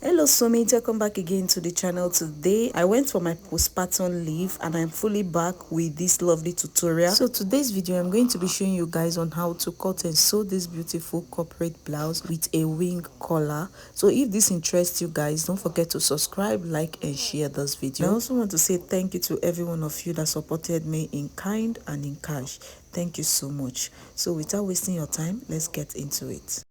Hello soulmates, welcome back again to the channel. Today I went for my postpartum leave and I'm fully back with this lovely tutorial. So today's video I'm going to be showing you guys on how to cut and sew this beautiful corporate blouse with a wing collar. So if this interests you guys, don't forget to subscribe, like and share this video. I also want to say thank you to every one of you that supported me in kind and in cash. Thank you so much. So without wasting your time, let's get into it.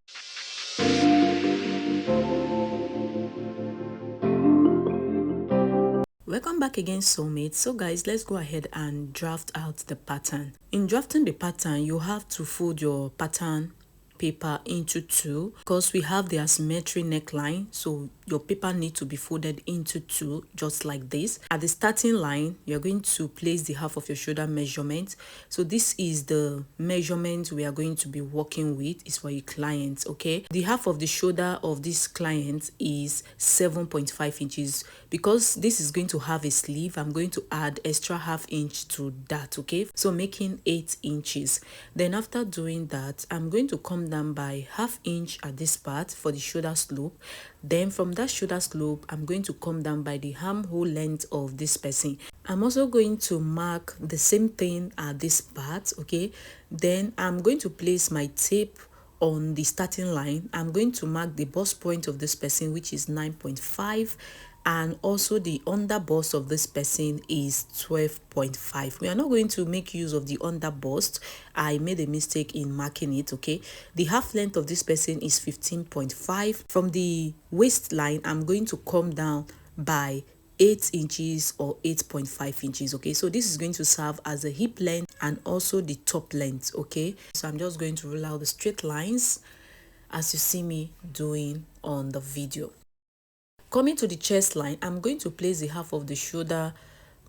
Welcome back again, soulmates. So guys, let's go ahead and draft out the pattern. In drafting the pattern, you have to fold your pattern paper into two because we have the asymmetric neckline, so your paper needs to be folded into two, just like this. At the starting line, you're going to place the half of your shoulder measurement. So this is the measurement we are going to be working with. It's for your client, okay? The half of the shoulder of this client is 7.5 inches. Because this is going to have a sleeve, I'm going to add extra half inch to that, okay? So making 8 inches. Then after doing that, I'm going to come down by half inch at this part for the shoulder slope. Then from that shoulder slope, I'm going to come down by the armhole length of this person. I'm also going to mark the same thing at this part, okay? Then I'm going to place my tape on the starting line. I'm going to mark the bust point of this person, which is 9.5, and also the under bust of this person is 12.5. We are not going to make use of the under bust. I made a mistake in marking it, okay? The half length of this person is 15.5. From the waistline, I'm going to come down by 8 inches or 8.5 inches, okay? So this is going to serve as a hip length and also the top length, okay? So I'm just going to rule out the straight lines as you see me doing on the video. Coming to the chest line, I'm going to place the half of the shoulder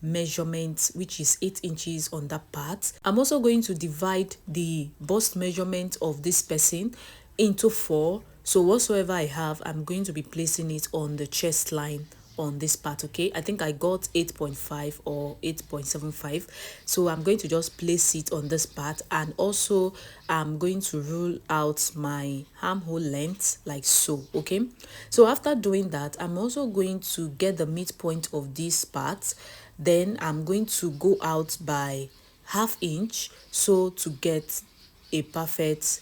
measurement, which is 8 inches on that part. I'm also going to divide the bust measurement of this person into 4. So whatsoever I have, I'm going to be placing it on the chest line on this part, okay? I think I got 8.5 or 8.75, so I'm going to just place it on this part, and also I'm going to rule out my armhole length like so, okay? So after doing that, I'm also going to get the midpoint of this part. Then I'm going to go out by half inch so to get a perfect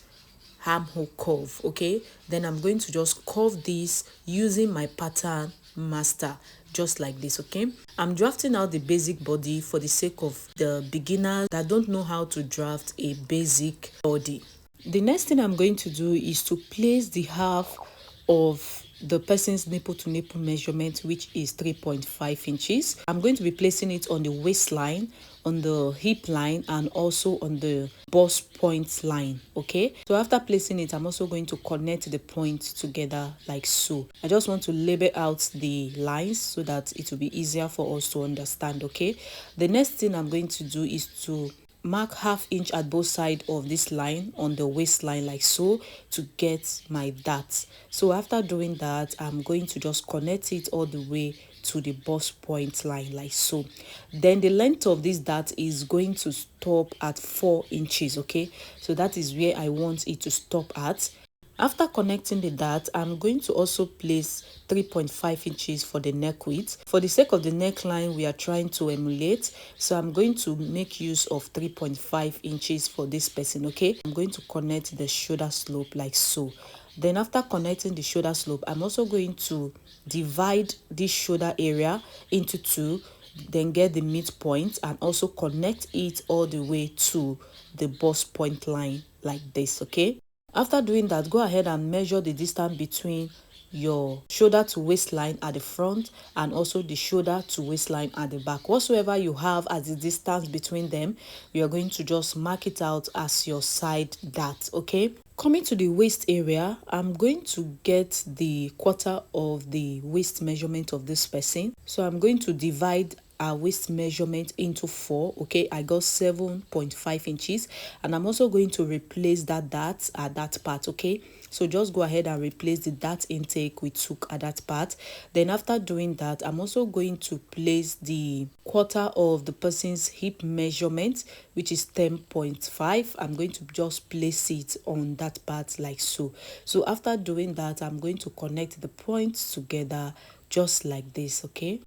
armhole curve, okay? Then I'm going to just curve this using my pattern master, just like this, okay? I'm drafting out the basic body for the sake of the beginners that don't know how to draft a basic body. The next thing I'm going to do is to place the half of the person's nipple to nipple measurement, which is 3.5 inches. I'm going to be placing it on the waistline, on the hip line, and also on the bust point line, okay? So after placing it, I'm also going to connect the points together like so. I just want to label out the lines so that it will be easier for us to understand, okay? The next thing I'm going to do is to mark half inch at both sides of this line on the waistline like so to get my dart. So after doing that, I'm going to just connect it all the way to the bust point line like so. Then the length of this dart is going to stop at 4 inches, okay? So that is where I want it to stop at. After connecting the dart, I'm going to also place 3.5 inches for the neck width. For the sake of the neckline we are trying to emulate, so I'm going to make use of 3.5 inches for this person, okay? I'm going to connect the shoulder slope like so. Then after connecting the shoulder slope, I'm also going to divide this shoulder area into 2, then get the midpoint and also connect it all the way to the bust point line like this, okay? After doing that, go ahead and measure the distance between your shoulder to waistline at the front and also the shoulder to waistline at the back. Whatsoever you have as the distance between them, you are going to just mark it out as your side dart, okay? Coming to the waist area, I'm going to get the quarter of the waist measurement of this person. So I'm going to divide our waist measurement into 4, okay? I got 7.5 inches, and I'm also going to replace that dart at that part, okay? So just go ahead and replace the dart intake we took at that part. Then after doing that, I'm also going to place the quarter of the person's hip measurement, which is 10.5. I'm going to just place it on that part like so. So after doing that, I'm going to connect the points together just like this, okay?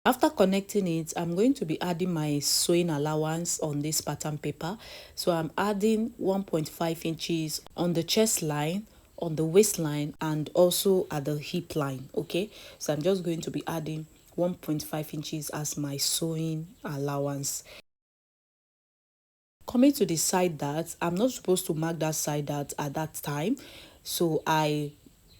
After connecting it, I'm going to be adding my sewing allowance on this pattern paper. So I'm adding 1.5 inches on the chest line, on the waistline, and also at the hip line, okay? So I'm just going to be adding 1.5 inches as my sewing allowance. Coming to the side dart, I'm not supposed to mark that side dart at that time, so I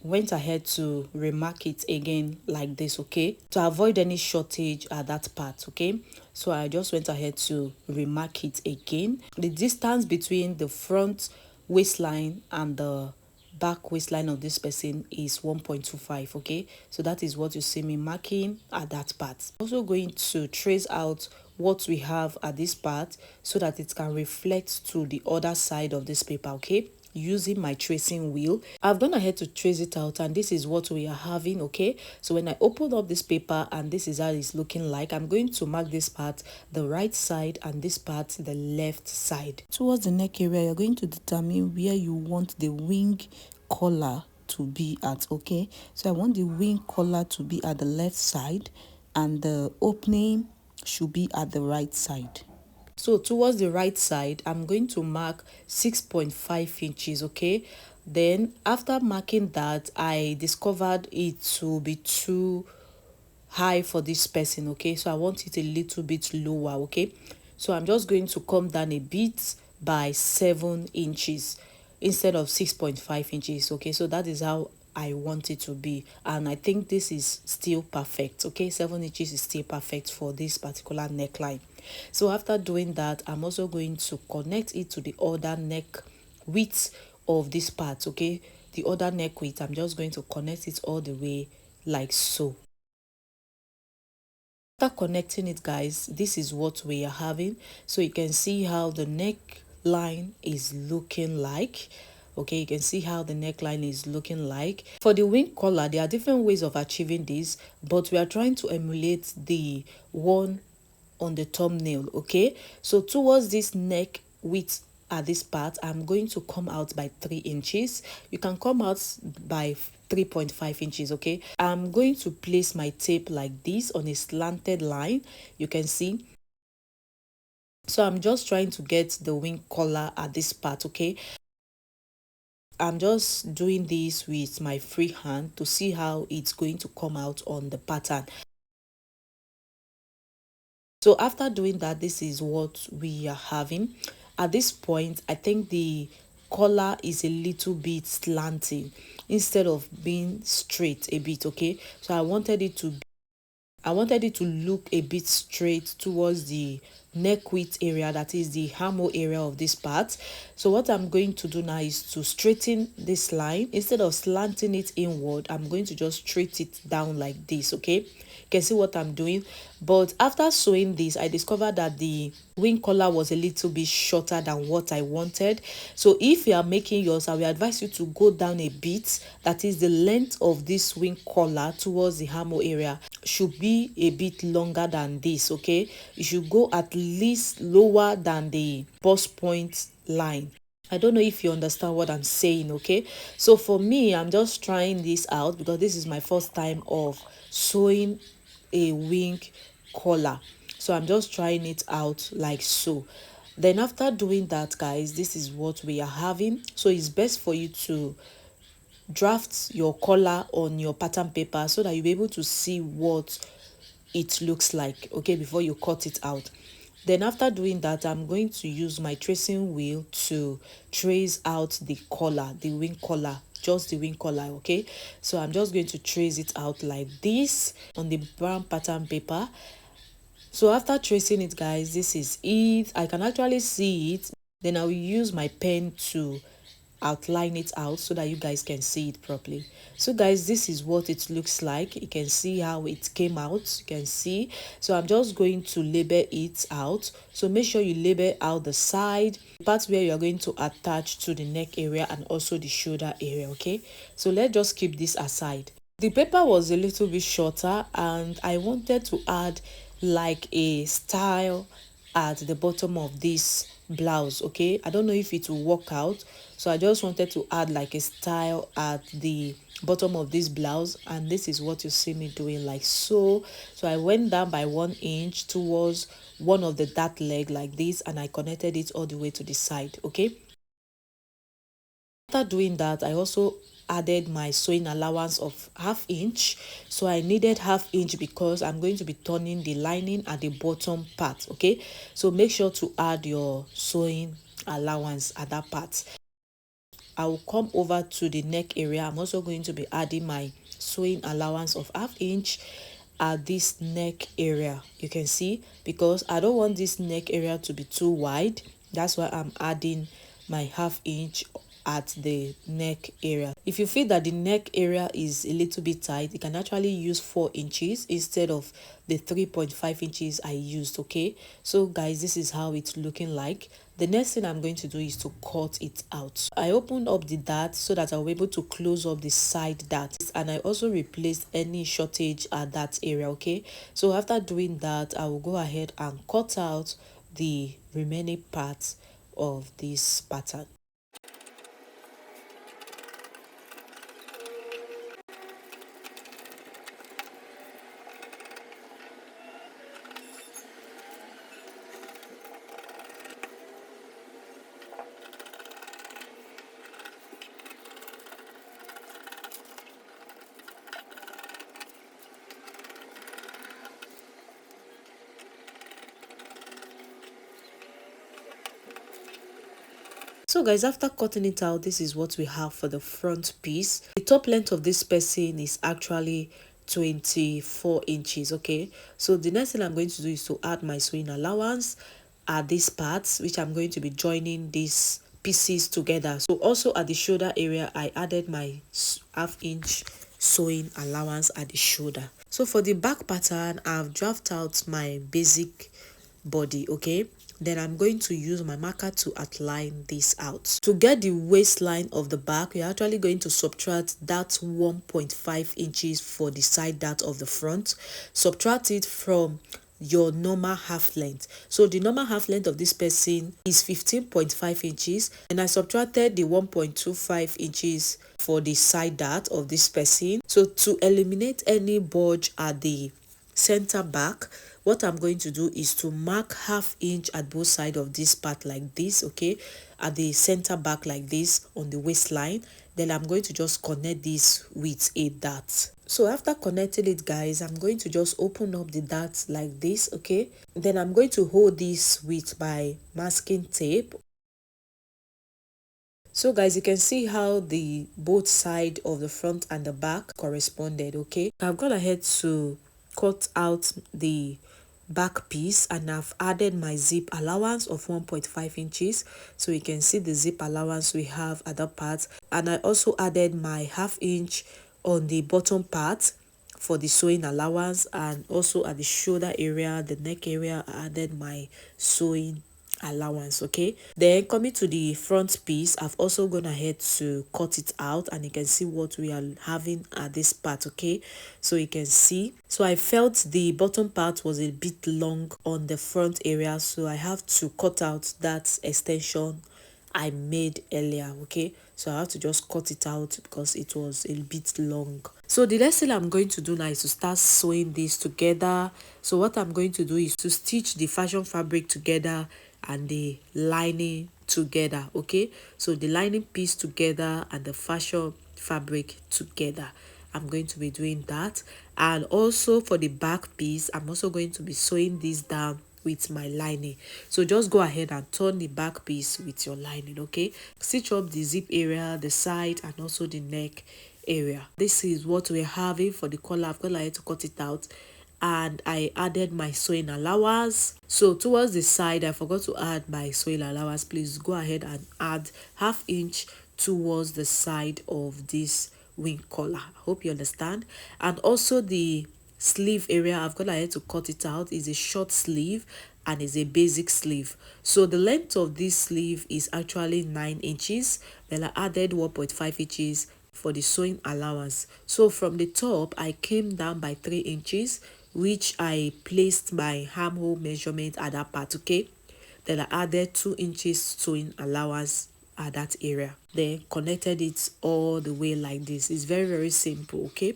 went ahead to remark it again like this, okay, to avoid any shortage at that part, okay. So I just went ahead to remark it again. The distance between the front waistline and the back waistline of this person is 1.25, okay. So that is what you see me marking at that part. Also going to trace out what we have at this part so that it can reflect to the other side of this paper, okay, using my tracing wheel. I've gone ahead to trace it out, and this is what we are having, okay. So when I open up this paper and this is how it's looking like, I'm going to mark this part the right side and this part the left side. Towards the neck area, you're going to determine where you want the wing collar to be at, okay. So I want the wing collar to be at the left side and the opening should be at the right side. So towards the right side, I'm going to mark 6.5 inches, okay. Then after marking that, I discovered it to be too high for this person, okay. So I want it a little bit lower, okay. So I'm just going to come down a bit by 7 inches instead of 6.5 inches, okay. So that is how I want it to be, and I think this is still perfect, okay. 7 inches is still perfect for this particular neckline. So after doing that, I'm also going to connect it to the other neck width of this part, okay. The other neck width, I'm just going to connect it all the way like so. After connecting it, guys, this is what we are having. So you can see how the neckline is looking like, okay. You can see how the neckline is looking like. For the wing collar, there are different ways of achieving this, but we are trying to emulate the one on the thumbnail, okay. So towards this neck width at this part, I'm going to come out by 3 inches. You can come out by 3.5 inches, okay. I'm going to place my tape like this on a slanted line, you can see. So I'm just trying to get the wing collar at this part, okay. I'm just doing this with my free hand to see how it's going to come out on the pattern. So after doing that, this is what we are having. At this point, I think the collar is a little bit slanting instead of being straight a bit, okay. So I wanted it to look a bit straight towards the neck width area, that is the hammer area of this part. So what I'm going to do now is to straighten this line. Instead of slanting it inward, I'm going to just straight it down like this, okay. You can see what I'm doing. But after sewing this, I discovered that the wing collar was a little bit shorter than what I wanted. So if you are making yours, I will advise you to go down a bit. That is, the length of this wing collar towards the hammer area should be a bit longer than this, okay. You should go at least lower than the bust point line. I don't know if you understand what I'm saying, okay. So for me, I'm just trying this out because this is my first time of sewing a wing collar. So I'm just trying it out like so. Then after doing that, guys, this is what we are having. So it's best for you to draft your collar on your pattern paper so that you'll be able to see what it looks like, okay, before you cut it out. Then after doing that, I'm going to use my tracing wheel to trace out the collar, the wing collar, just the wing collar, okay. So I'm just going to trace it out like this on the brown pattern paper. So after tracing it, guys, this is it. I can actually see it. Then I will use my pen to outline it out so that you guys can see it properly. So guys, this is what it looks like. You can see how it came out. You can see. So I'm just going to label it out. So make sure you label out the side, the part where you are going to attach to the neck area and also the shoulder area. Okay, so let's just keep this aside. The paper was a little bit shorter and I wanted to add like a style at the bottom of this blouse. Okay, I don't know if it will work out, so I just wanted to add like a style at the bottom of this blouse, and this is what you see me doing, like so. So I went down by 1 inch towards one of the dart leg like this, and I connected it all the way to the side. Okay, after doing that, I also added my sewing allowance of 1/2 inch. So I needed 1/2 inch because I'm going to be turning the lining at the bottom part. Okay, so make sure to add your sewing allowance at that part. I will come over to the neck area. I'm also going to be adding my sewing allowance of 1/2 inch at this neck area. You can see, because I don't want this neck area to be too wide, that's why I'm adding my 1/2 inch at the neck area. If you feel that the neck area is a little bit tight, you can actually use 4 inches instead of the 3.5 inches I used. Okay, so guys, this is how it's looking like. The next thing I'm going to do is to cut it out. I opened up the dart so that I'll be able to close up the side dart, and I also replaced any shortage at that area. Okay, so after doing that, I will go ahead and cut out the remaining parts of this pattern. So guys, after cutting it out, this is what we have for the front piece. The top length of this person is actually 24 inches. Okay, so the next thing I'm going to do is to add my sewing allowance at these parts, which I'm going to be joining these pieces together. So also at the shoulder area, I added my 1/2 inch sewing allowance at the shoulder. So for the back pattern, I've drafted out my basic body. Okay, then I'm going to use my marker to outline this out. To get the waistline of the back, you're actually going to subtract that 1.5 inches for the side dart of the front. Subtract it from your normal half length. So the normal half length of this person is 15.5 inches, and I subtracted the 1.25 inches for the side dart of this person. So to eliminate any bulge at the center back, what I'm going to do is to mark 1/2 inch at both sides of this part like this. Okay, at the center back like this on the waistline. Then I'm going to just connect this with a dart. So after connecting it, guys, I'm going to just open up the dart like this. Okay, then I'm going to hold this with my masking tape. So guys, you can see how the both side of the front and the back corresponded. Okay, I've gone ahead to cut out the back piece, and I've added my zip allowance of 1.5 inches, so you can see the zip allowance we have at that part. And I also added my 1/2 inch on the bottom part for the sewing allowance, and also at the shoulder area, the neck area, I added my sewing allowance. Okay, then coming to the front piece, I've also gone ahead to cut it out, and you can see what we are having at this part. Okay, so you can see, so I felt the bottom part was a bit long on the front area, so I have to cut out that extension I made earlier. Okay, so I have to just cut it out because it was a bit long. So the next thing I'm going to do now is to start sewing this together. So what I'm going to do is to stitch the fashion fabric together and the lining together. Okay, so the lining piece together and the fashion fabric together, I'm going to be doing that. And also for the back piece, I'm also going to be sewing this down with my lining. So just go ahead and turn the back piece with your lining. Okay, stitch up the zip area, the side, and also the neck area. This is what we're having for the collar. I've got like to cut it out, and I added my sewing allowance. So towards the side, I forgot to add my sewing allowance. Please go ahead and add 1/2 inch towards the side of this wing collar. Hope you understand. And also the sleeve area, I've gone ahead to cut it out. Is a short sleeve and is a basic sleeve. So the length of this sleeve is actually 9 inches. Then I added 1.5 inches for the sewing allowance. So from the top, I came down by 3 inches, which I placed my armhole measurement at that part, okay? Then I added 2 inches sewing allowance at that area, then connected it all the way like this. It's very simple, okay?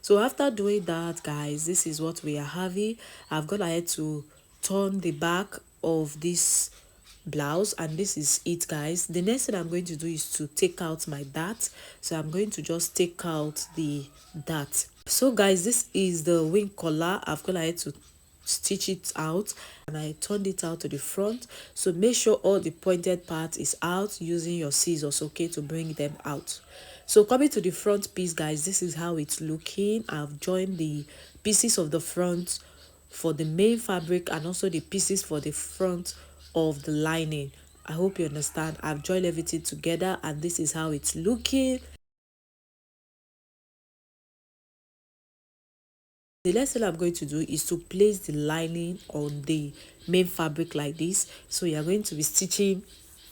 So after doing that, guys, this is what we are having. I've gone ahead to turn the back of this blouse, and this is it, guys. The next thing I'm going to do is to take out my dart. So I'm going to just take out the dart. So guys, this is the wing collar. I've gone ahead to stitch it out, and I turned it out to the front. So make sure all the pointed part is out using your scissors, okay, to bring them out. So coming to the front piece, guys, this is how it's looking. I've joined the pieces of the front for the main fabric and also the pieces for the front of the lining. I hope you understand. I've joined everything together, and this is how it's looking. The next thing I'm going to do is to place the lining on the main fabric like this. So you're going to be stitching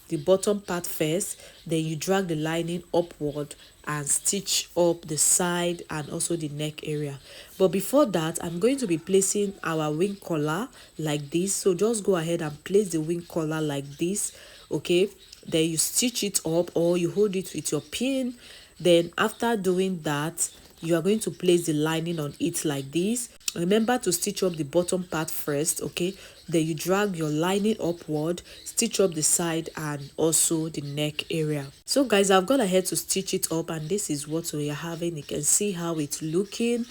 the bottom part first, then you drag the lining upward and stitch up the side and also the neck area. But before that, I'm going to be placing our wing collar like this. So just go ahead and place the wing collar like this, okay? Then you stitch it up, or you hold it with your pin. Then after doing that, you are going to place the lining on it like this. Remember to stitch up the bottom part first, okay? Then you drag your lining upward, stitch up the side and also the neck area. So guys, I've gone ahead to stitch it up, and this is what we are having. You can see how it's looking. You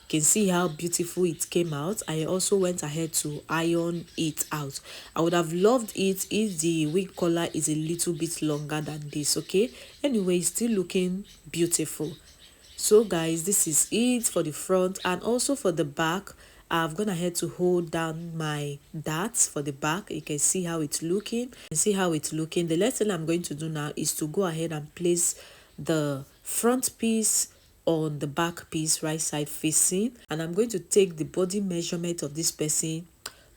can see how beautiful it came out. I also went ahead to iron it out. I would have loved it if the wing collar is a little bit longer than this, okay? Anyway, it's still looking beautiful. So guys, this is it for the front, and also for the back. I've gone ahead to hold down my darts for the back. You can see how it's looking. The next thing I'm going to do now is to go ahead and place the front piece on the back piece, right side facing, and I'm going to take the body measurement of this person,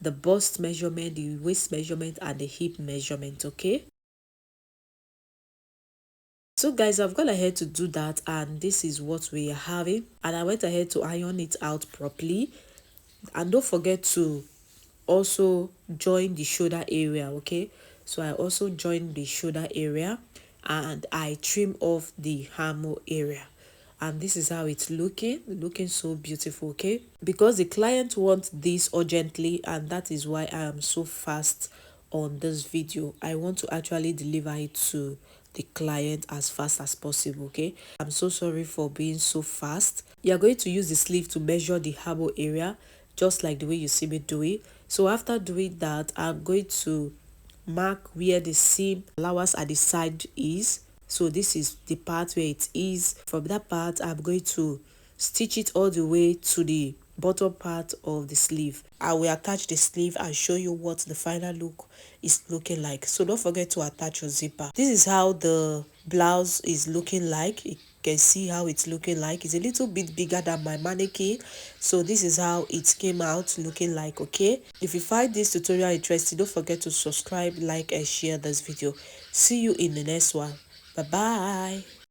the bust measurement, the waist measurement and the hip measurement, okay? So guys, I've gone ahead to do that, and this is what we are having, and I went ahead to iron it out properly. And don't forget to also join the shoulder area, okay? So I also joined the shoulder area, and I trim off the armhole area, and this is how it's looking so beautiful, okay? Because the client wants this urgently, and that is why I am so fast on this video. I want to actually deliver it to the client as fast as possible, okay? I'm so sorry for being so fast. You're going to use the sleeve to measure the armhole area, just like the way you see me do it. So after doing that, I'm going to mark where the seam allowance at the side is. So this is the part where it is. From that part, I'm going to stitch it all the way to the bottom part of the sleeve. I will attach the sleeve and show you what the final look is looking like. So don't forget to attach your zipper. This is how the blouse is looking like. You can see how it's looking like. It's a little bit bigger than my mannequin. So this is how it came out looking like, okay? If you find this tutorial interesting, don't forget to subscribe, like and share this video. See you in the next one. Bye bye.